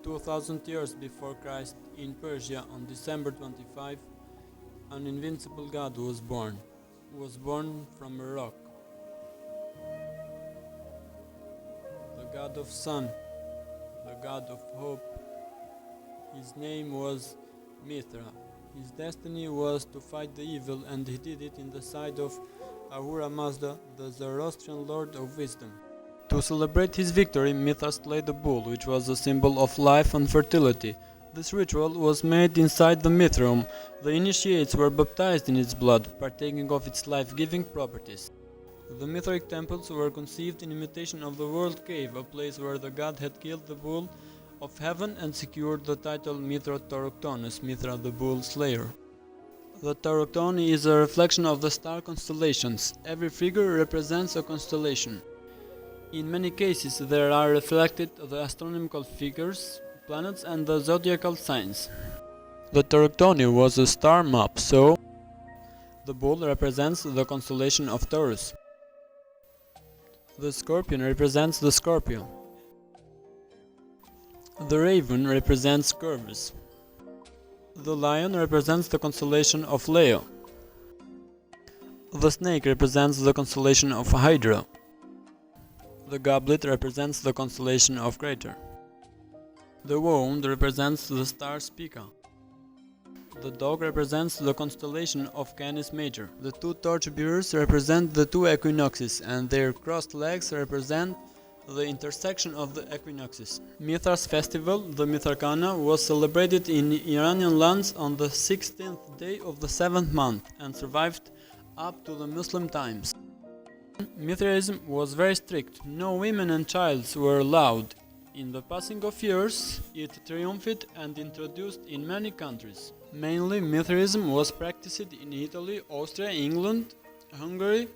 2000 years before Christ, in Persia, on December 25, an invincible god was born. Was born from a rock. The god of sun, the god of hope. His name was MITHRA. His destiny was to fight the evil, and he did it in the side of Ahura Mazda, the Zoroastrian lord of wisdom. To celebrate his victory, Mithra slayed a bull, which was a symbol of life and fertility. This ritual was made inside the Mithraeum. The initiates were baptized in its blood, partaking of its life-giving properties. The Mithric temples were conceived in imitation of the World Cave, a place where the god had killed the bull of heaven and secured the title Mithra Tauroctonus, Mithra the Bull Slayer. The Tauroctony is a reflection of the star constellations. Every figure represents a constellation. In many cases there are reflected the astronomical figures, planets and the zodiacal signs. The Tauroctony was a star map, so the bull represents the constellation of Taurus. The scorpion represents the Scorpio. The raven represents Corvus. The lion represents the constellation of Leo. The snake represents the constellation of Hydra. The goblet represents the constellation of Crater. The wound represents the star Spica. The dog represents the constellation of Canis Major. The two torch-bearers represent the two equinoxes, and their crossed legs represent the intersection of the equinoxes. Mithra's festival, the Mithracana, was celebrated in Iranian lands on the 16th day of the 7th month and survived up to the Muslim times. Mithraism was very strict. No women and children were allowed. In the passing of years, it triumphed and introduced in many countries. Mainly, Mithraism was practiced in Italy, Austria, England, Hungary,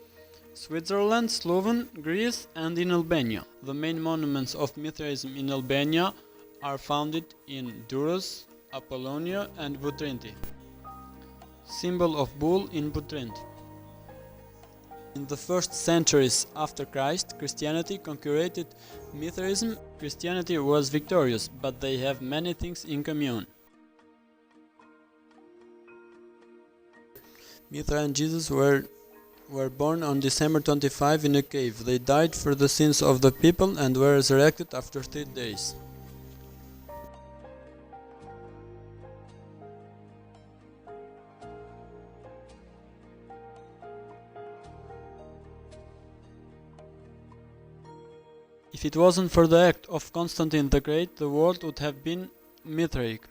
Switzerland, Slovenia, Greece, and in Albania. The main monuments of Mithraism in Albania are found in Durrës, Apollonia, and Butrinti. Symbol of bull in Butrinti. In the first centuries after Christ, Christianity conquered Mithraism. Christianity was victorious, but they have many things in common. Mithra and Jesus were born on December 25 in a cave. They died for the sins of the people and were resurrected after 3 days. If it wasn't for the act of Constantine the Great, the world would have been Mithraic.